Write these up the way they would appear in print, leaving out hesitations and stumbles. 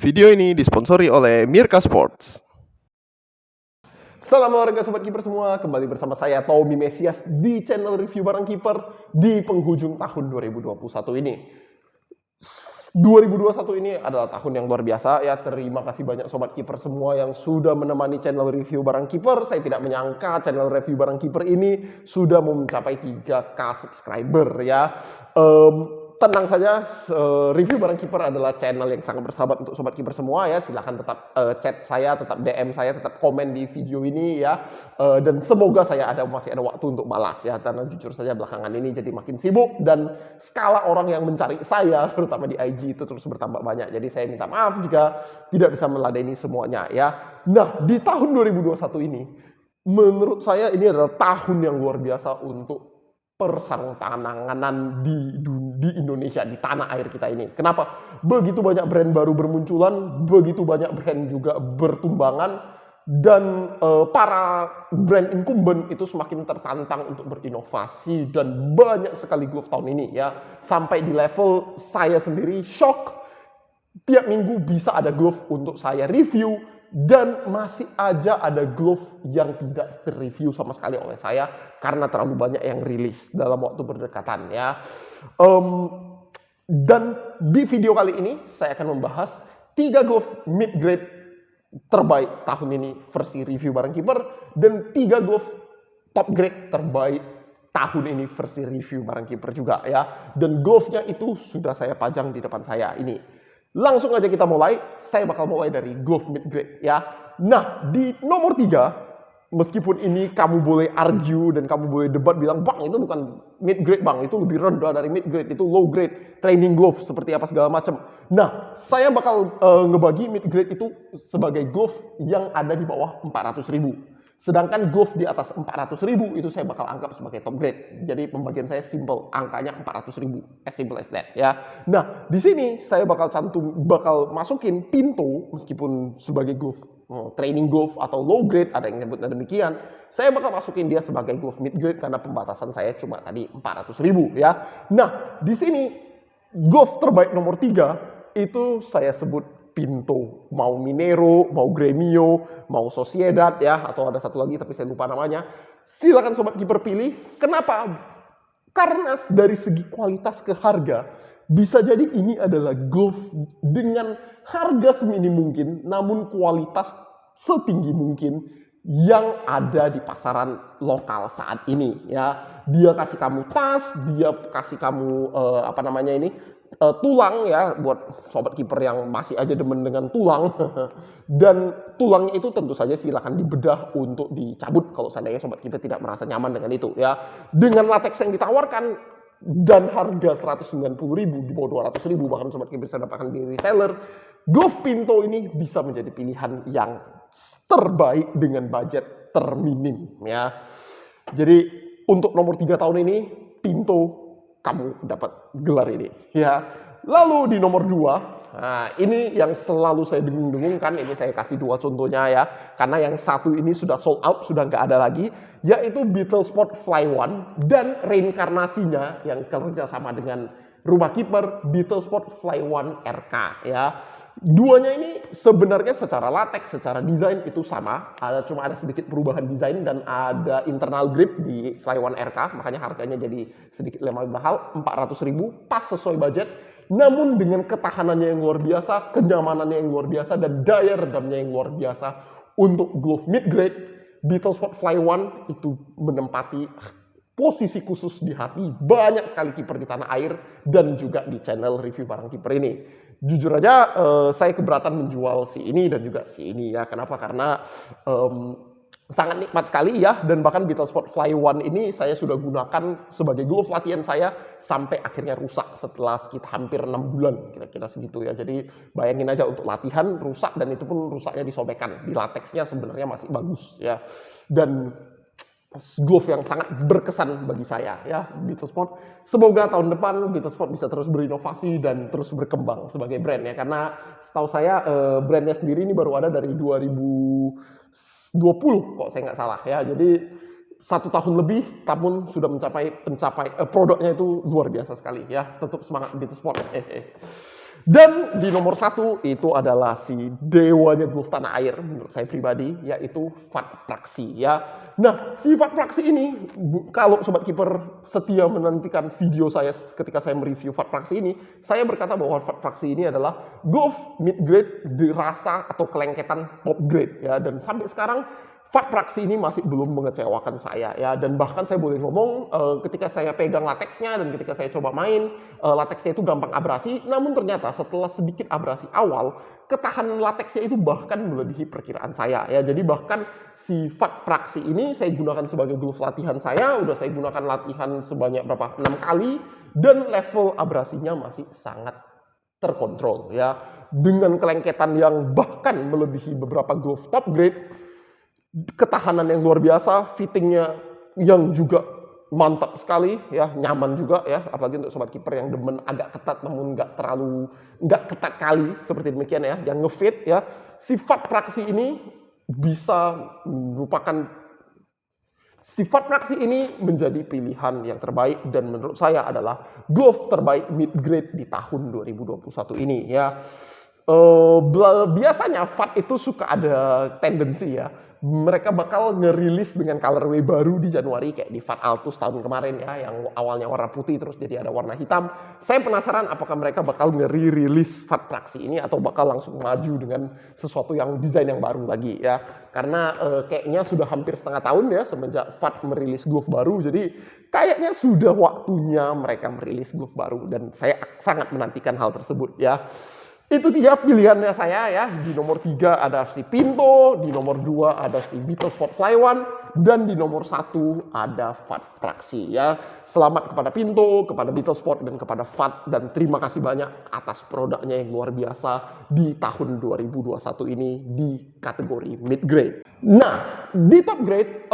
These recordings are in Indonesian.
Video ini disponsori oleh Mirka Sports. Salam olahraga sobat kiper semua, kembali bersama saya Tommy Mesias di channel review barang kiper di penghujung tahun 2021 ini. 2021 ini adalah tahun yang luar biasa ya. Terima kasih banyak sobat kiper semua yang sudah menemani channel review barang kiper. Saya tidak menyangka channel review barang kiper ini sudah mencapai 3K subscriber ya. Tenang saja, review barang kiper adalah channel yang sangat bersahabat untuk sobat kiper semua ya. Silahkan tetap chat saya, tetap DM saya, tetap komen di video ini ya. Dan semoga saya masih ada waktu untuk balas ya. Karena jujur saja belakangan ini jadi makin sibuk dan skala orang yang mencari saya terutama di IG itu terus bertambah banyak. Jadi saya minta maaf jika tidak bisa meladeni semuanya ya. Nah, di tahun 2021 ini menurut saya ini adalah tahun yang luar biasa untuk persartanganan di Indonesia, di tanah air kita ini. Kenapa? Begitu banyak brand baru bermunculan, begitu banyak brand juga bertumbangan, dan para brand incumbent itu semakin tertantang untuk berinovasi, dan banyak sekali glove tahun ini ya. Sampai di level saya sendiri shock, tiap minggu bisa ada glove untuk saya review, dan masih aja ada glove yang tidak terreview sama sekali oleh saya karena terlalu banyak yang rilis dalam waktu berdekatan ya. Dan di video kali ini saya akan membahas 3 glove mid grade terbaik tahun ini versi review barang kiper, dan 3 glove top grade terbaik tahun ini versi review barang kiper juga ya. Dan glove-nya itu sudah saya pajang di depan saya ini. Langsung aja kita mulai. Saya bakal mulai dari glove mid grade ya. Nah, di nomor 3, meskipun ini kamu boleh argue dan kamu boleh debat bilang, "Bang, itu bukan mid grade, Bang. Itu lebih rendah dari mid grade. Itu low grade training glove seperti apa segala macam." Nah, saya bakal ngebagi mid grade itu sebagai glove yang ada di bawah 400.000. Sedangkan glove di atas 400.000 itu saya bakal anggap sebagai top grade. Jadi pembagian saya simple, angkanya 400.000, as simple as that ya. Nah, di sini saya bakal masukin Pinto, meskipun sebagai glove training glove atau low grade, ada yang nyebutnya demikian. Saya bakal masukin dia sebagai glove mid grade karena pembatasan saya cuma tadi 400.000 ya. Nah, di sini glove terbaik nomor 3 itu saya sebut Pinto, mau Minero, mau Gremio, mau Sociedad ya, atau ada satu lagi tapi saya lupa namanya. Silakan sobat kiper pilih. Kenapa? Karena dari segi kualitas ke harga, bisa jadi ini adalah glove dengan harga seminim mungkin, namun kualitas setinggi mungkin yang ada di pasaran lokal saat ini ya. Dia kasih kamu tas, dia kasih kamu tulang ya, buat sobat kiper yang masih aja demen dengan tulang. Dan tulangnya itu tentu saja silakan dibedah untuk dicabut kalau seandainya sobat kiper tidak merasa nyaman dengan itu ya. Dengan latex yang ditawarkan dan harga 190.000, di bawah 200.000 bahkan sobat kiper bisa dapatkan di reseller, glove Pinto ini bisa menjadi pilihan yang terbaik dengan budget terminim ya. Jadi untuk nomor 3 tahun ini Pinto kamu dapat gelar ini ya. Lalu di nomor 2, nah ini yang selalu saya dengung-dengungkan, ini saya kasih 2 contohnya ya, karena yang satu ini sudah sold out, sudah nggak ada lagi, yaitu Beetle Sport Fly One dan reinkarnasinya yang kerja sama dengan rumah kiper, Beetle Sport Fly One RK ya. Duanya ini sebenarnya secara latex, secara desain itu sama, cuma ada sedikit perubahan desain dan ada internal grip di Fly One RK, makanya harganya jadi sedikit lebih mahal, 400.000, pas sesuai budget, namun dengan ketahanannya yang luar biasa, kenyamanannya yang luar biasa, dan daya redamnya yang luar biasa. Untuk glove mid grade, Beetle Sport Fly One itu menempati posisi khusus di hati banyak sekali kiper di tanah air dan juga di channel review barang kiper ini. Jujur aja saya keberatan menjual si ini dan juga si ini ya. Kenapa? Karena sangat nikmat sekali ya, dan bahkan Beetle Sport Fly One ini saya sudah gunakan sebagai glove latihan saya sampai akhirnya rusak setelah sekitar hampir 6 bulan kira-kira segitu ya. Jadi bayangin aja untuk latihan rusak, dan itu pun rusaknya disobekkan, di latexnya sebenarnya masih bagus ya. Dan glove yang sangat berkesan bagi saya ya, Beetle Sport. Semoga tahun depan Beetle Sport bisa terus berinovasi dan terus berkembang sebagai brand ya, karena setahu saya brandnya sendiri ini baru ada dari 2020 kok saya nggak salah ya. Jadi 1 tahun lebih, namun sudah mencapai produknya itu luar biasa sekali ya. Tetap semangat Beetle Sport. Dan di nomor 1 itu adalah si dewanya glove tanah air menurut saya pribadi, yaitu Fat Praksi ya. Nah, si Fat Praksi ini kalau Sobat Kiper setia menantikan video saya ketika saya mereview Fat Praksi ini, saya berkata bahwa Fat Praksi ini adalah glove mid grade dirasa atau kelengketan top grade ya, dan sampai sekarang Fat Praksi ini masih belum mengecewakan saya ya, dan bahkan saya boleh ngomong ketika saya pegang lateksnya dan ketika saya coba main, lateksnya itu gampang abrasi, namun ternyata setelah sedikit abrasi awal, ketahanan lateksnya itu bahkan melebihi perkiraan saya ya. Jadi bahkan si Fat Praksi ini saya gunakan sebagai glove latihan saya, udah saya gunakan latihan sebanyak berapa? 6 kali, dan level abrasinya masih sangat terkontrol ya, dengan kelengketan yang bahkan melebihi beberapa glove top grade, ketahanan yang luar biasa, fittingnya yang juga mantap sekali ya, nyaman juga ya, apalagi untuk Sobat Kiper yang demen agak ketat namun nggak ketat kali seperti demikian ya, yang ngefit ya. Sifat Praksi ini bisa merupakan Sifat Praksi ini menjadi pilihan yang terbaik dan menurut saya adalah glove terbaik mid grade di tahun 2021 ini ya. Biasanya Fat itu suka ada tendensi ya, mereka bakal ngerilis dengan colorway baru di Januari kayak di Fat Altus tahun kemarin ya, yang awalnya warna putih terus jadi ada warna hitam. Saya penasaran apakah mereka bakal ngerilis Fat Praksi ini atau bakal langsung maju dengan sesuatu yang desain yang baru lagi ya, karena kayaknya sudah hampir setengah tahun ya semenjak Fat merilis glove baru, jadi kayaknya sudah waktunya mereka merilis glove baru dan saya sangat menantikan hal tersebut ya. Itu 3 pilihannya saya ya. Di nomor 3 ada si Pinto, di nomor 2 ada si Beetle Sport Fly One, dan di nomor 1 ada Fat Praksi ya. Selamat kepada Pinto, kepada Beetle Sport, dan kepada Fat, dan terima kasih banyak atas produknya yang luar biasa di tahun 2021 ini di kategori mid grade. Nah, di top grade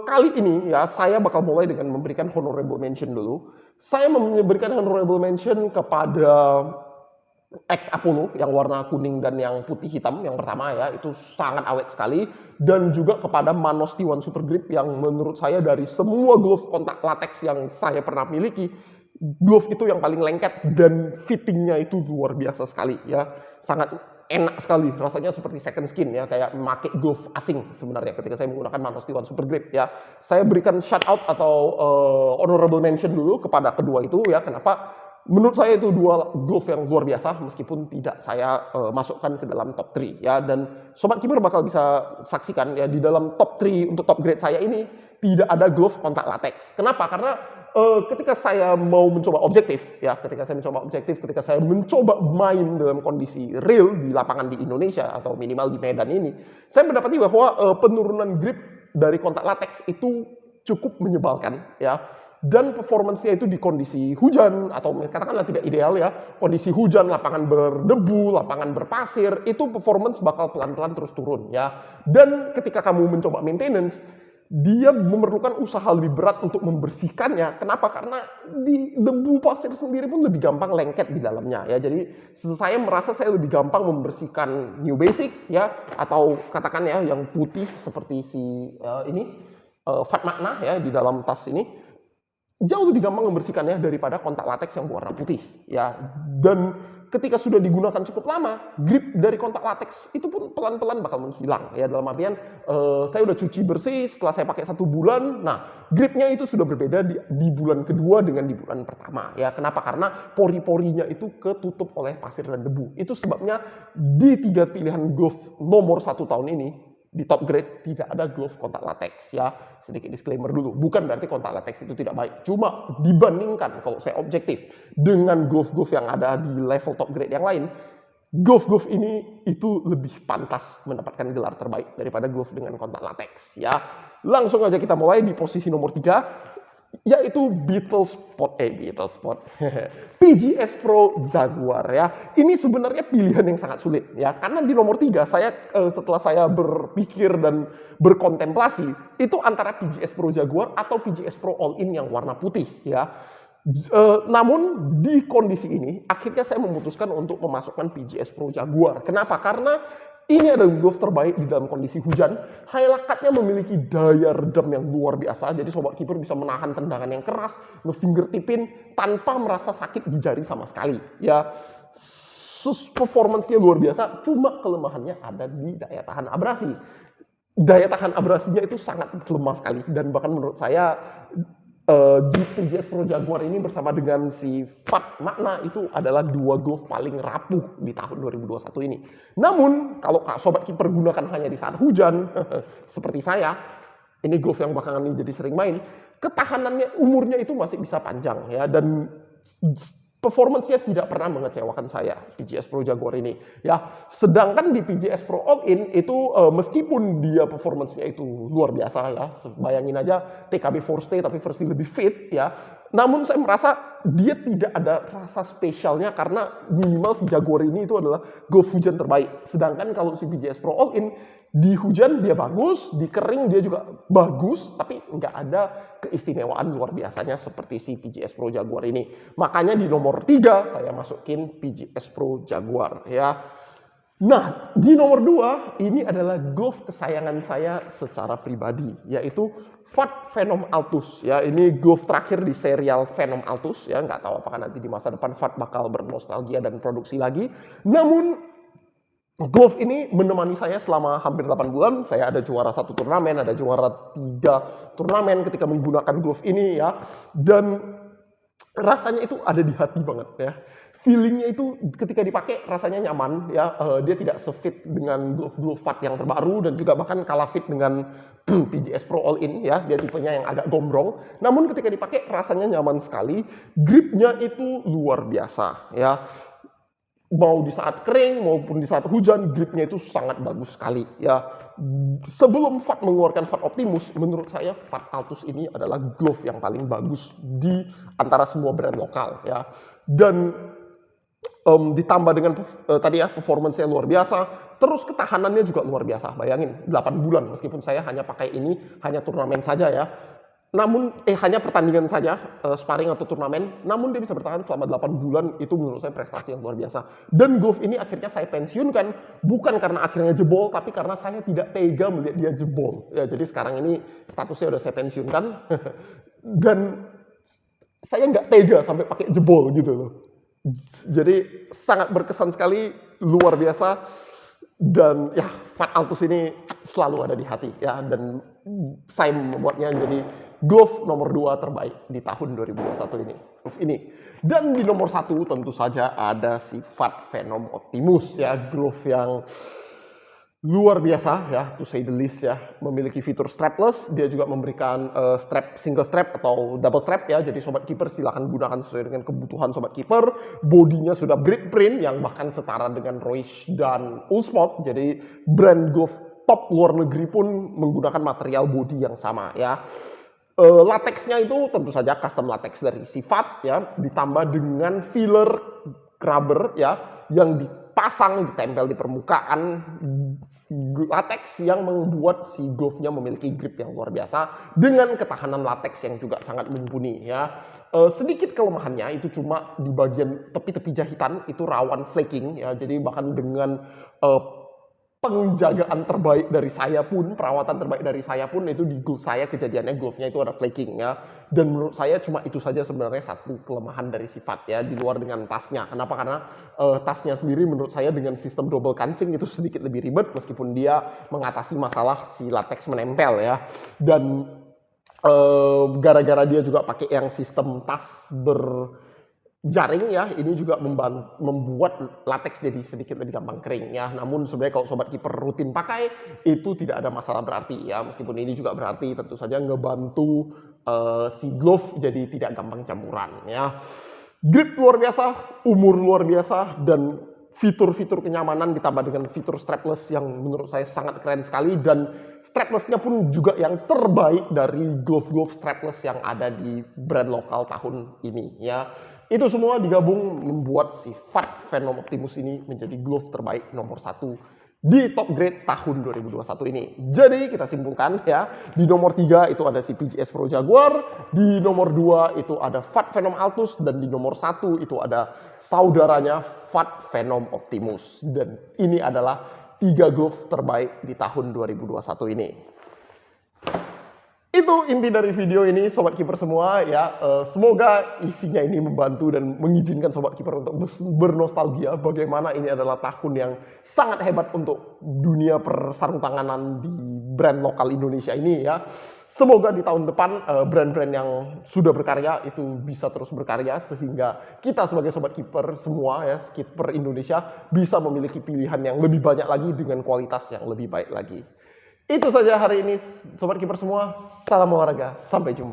kali ini ya saya bakal mulai dengan memberikan honorable mention dulu. Saya memberikan honorable mention kepada X Apollo yang warna kuning dan yang putih hitam yang pertama ya, itu sangat awet sekali, dan juga kepada Manos T1 Super Grip yang menurut saya dari semua glove kontak latex yang saya pernah miliki, glove itu yang paling lengket dan fittingnya itu luar biasa sekali ya, sangat enak sekali, rasanya seperti second skin ya, kayak memakai glove asing sebenarnya ketika saya menggunakan Manos T1 Super Grip ya. Saya berikan shout out atau honorable mention dulu kepada kedua itu ya. Kenapa? Menurut saya itu dua glove yang luar biasa meskipun tidak saya masukkan ke dalam top 3 ya, dan Sobat Kiper bakal bisa saksikan ya di dalam top 3 untuk top grade saya ini tidak ada glove kontak latex. Kenapa? Karena ketika saya mau mencoba objektif ya, ketika saya mencoba main dalam kondisi real di lapangan di Indonesia atau minimal di Medan ini, saya mendapati bahwa penurunan grip dari kontak latex itu cukup menyebalkan ya. Dan performance-nya itu di kondisi hujan atau katakanlah tidak ideal ya, kondisi hujan, lapangan berdebu, lapangan berpasir, itu performance bakal pelan-pelan terus turun ya. Dan ketika kamu mencoba maintenance, dia memerlukan usaha lebih berat untuk membersihkannya. Kenapa? Karena di debu pasir sendiri pun lebih gampang lengket di dalamnya ya. Jadi saya merasa saya lebih gampang membersihkan New Basic ya, atau katakan ya yang putih seperti si ini Fat Magna ya di dalam tas ini, jauh lebih gampang membersihkannya daripada kontak latex yang warna putih ya. Dan ketika sudah digunakan cukup lama, grip dari kontak latex itu pun pelan-pelan bakal menghilang ya, dalam artian saya udah cuci bersih setelah saya pakai 1 bulan, nah gripnya itu sudah berbeda di bulan kedua dengan di bulan pertama ya. Kenapa? Karena pori-porinya itu ketutup oleh pasir dan debu. Itu sebabnya di 3 pilihan glove nomor 1 tahun ini di top grade tidak ada glove kontak latex ya. Sedikit disclaimer dulu, bukan berarti kontak latex itu tidak baik, cuma dibandingkan kalau saya objektif dengan glove-glove yang ada di level top grade yang lain, glove-glove ini itu lebih pantas mendapatkan gelar terbaik daripada glove dengan kontak latex ya. Langsung aja kita mulai di posisi nomor 3, yaitu Beetle Sport PGS Pro Jaguar ya. Ini sebenarnya pilihan yang sangat sulit ya, karena di nomor 3 saya setelah saya berpikir dan berkontemplasi itu antara PGS Pro Jaguar atau PGS Pro All In yang warna putih ya. Namun di kondisi ini akhirnya saya memutuskan untuk memasukkan PGS Pro Jaguar. Kenapa? Karena ini adalah glove terbaik di dalam kondisi hujan. Highlight-nya memiliki daya redam yang luar biasa. Jadi Sobat Kiper bisa menahan tendangan yang keras, nge-fingertipin tanpa merasa sakit di jari sama sekali. Ya, performance-nya luar biasa, cuma kelemahannya ada di daya tahan abrasi. Daya tahan abrasinya itu sangat lemah sekali, dan bahkan menurut saya PGS Pro Jaguar ini bersama dengan si FAT Magna itu adalah dua glove paling rapuh di tahun 2021 ini. Namun kalau sobat kiper gunakan hanya di saat hujan seperti saya, ini glove yang belakangan ini jadi sering main, ketahanannya, umurnya itu masih bisa panjang ya, dan performance-nya tidak pernah mengecewakan saya PGS Pro Jaguar ini ya. Sedangkan di PGS Pro All-in itu meskipun dia performance-nya itu luar biasa ya, bayangin aja TKB Forstay tapi versi lebih fit ya, namun saya merasa dia tidak ada rasa spesialnya karena minimal si Jaguar ini itu adalah glove hujan terbaik. Sedangkan kalau si PGS Pro All-in di hujan dia bagus, di kering dia juga bagus, tapi nggak ada keistimewaan luar biasanya seperti si PGS Pro Jaguar ini. Makanya di nomor 3 saya masukin PGS Pro Jaguar ya. Nah, di nomor 2 ini adalah glove kesayangan saya secara pribadi, yaitu FAT Phenom Altus ya. Ini glove terakhir di serial Phenom Altus ya. Nggak tahu apakah nanti di masa depan FAT bakal bernostalgia dan produksi lagi. Namun glove ini menemani saya selama hampir 8 bulan. Saya ada juara 1 turnamen, ada juara 3 turnamen ketika menggunakan glove ini ya. Dan rasanya itu ada di hati banget ya. Feelingnya itu ketika dipakai rasanya nyaman ya. Dia tidak sefit dengan glove FAT yang terbaru, dan juga bahkan kalah fit dengan PGS Pro All-in ya. Dia tipenya yang agak gombrong. Namun ketika dipakai rasanya nyaman sekali. Gripnya itu luar biasa ya. Mau di saat kering maupun di saat hujan, gripnya itu sangat bagus sekali ya. Sebelum FAT mengeluarkan FAT Optimus, menurut saya FAT Altus ini adalah glove yang paling bagus di antara semua brand lokal ya. Dan ditambah dengan tadi ya performance-nya luar biasa, terus ketahanannya juga luar biasa. Bayangin 8 bulan meskipun saya hanya pakai ini hanya turnamen saja ya. Namun hanya pertandingan saja, sparring atau turnamen, namun dia bisa bertahan selama 8 bulan, itu menurut saya prestasi yang luar biasa. Dan glove ini akhirnya saya pensiunkan, bukan karena akhirnya jebol, tapi karena saya tidak tega melihat dia jebol. Ya, jadi sekarang ini statusnya udah saya pensiunkan, dan saya nggak tega sampai pakai jebol gitu loh. Jadi sangat berkesan sekali, luar biasa. Dan ya, FAT Altus ini selalu ada di hati ya, dan saya membuatnya jadi glove nomor 2 terbaik di tahun 2021 ini. Dan di nomor 1 tentu saja ada si FAT Phenom Optimus ya, glove yang luar biasa ya, to say the least ya. Memiliki fitur strapless, dia juga memberikan single strap atau double strap ya. Jadi sobat kiper silahkan gunakan sesuai dengan kebutuhan sobat kiper. Bodinya sudah grid print yang bahkan setara dengan Reusch dan Ullsport. Jadi brand glove top luar negeri pun menggunakan material bodi yang sama ya. Latexnya itu tentu saja custom latex dari si FAT ya, ditambah dengan filler rubber ya, yang dipasang, ditempel di permukaan latex yang membuat si glove-nya memiliki grip yang luar biasa dengan ketahanan latex yang juga sangat mumpuni ya. Sedikit kelemahannya itu cuma di bagian tepi-tepi jahitan itu rawan flaking ya, jadi bahkan dengan penjagaan terbaik dari saya pun, perawatan terbaik dari saya pun, itu di glove saya kejadiannya glove-nya itu ada flaking ya. Dan menurut saya cuma itu saja sebenarnya satu kelemahan dari sifat ya, di luar dengan tasnya. Kenapa? Karena tasnya sendiri menurut saya dengan sistem double kancing itu sedikit lebih ribet, meskipun dia mengatasi masalah si latex menempel ya. Dan gara-gara dia juga pakai yang sistem tas jaring ya, ini juga membuat latex jadi sedikit lebih gampang kering ya. Namun sebenarnya kalau sobat kiper rutin pakai itu tidak ada masalah berarti ya. Meskipun ini juga berarti tentu saja ngebantu si glove jadi tidak gampang campuran ya. Grip luar biasa, umur luar biasa, dan fitur-fitur kenyamanan ditambah dengan fitur strapless yang menurut saya sangat keren sekali, dan straplessnya pun juga yang terbaik dari glove-glove strapless yang ada di brand lokal tahun ini ya. Itu semua digabung membuat si FAT Phenom Optimus ini menjadi glove terbaik nomor 1 di top grade tahun 2021 ini. Jadi kita simpulkan ya, di nomor 3 itu ada si PGS Pro Jaguar, di nomor 2 itu ada FAT Phenom Altus, dan di nomor 1 itu ada saudaranya FAT Phenom Optimus. Dan ini adalah 3 glove terbaik di tahun 2021 ini. Itu inti dari video ini Sobat Kiper semua ya. Semoga isinya ini membantu dan mengizinkan Sobat Kiper untuk bernostalgia bagaimana ini adalah tahun yang sangat hebat untuk dunia persarung tanganan di brand lokal Indonesia ini ya. Semoga di tahun depan brand-brand yang sudah berkarya itu bisa terus berkarya sehingga kita sebagai Sobat Kiper semua ya, Kiper Indonesia bisa memiliki pilihan yang lebih banyak lagi dengan kualitas yang lebih baik lagi. Itu saja hari ini Sobat Kiper semua. Salam olahraga. Sampai jumpa.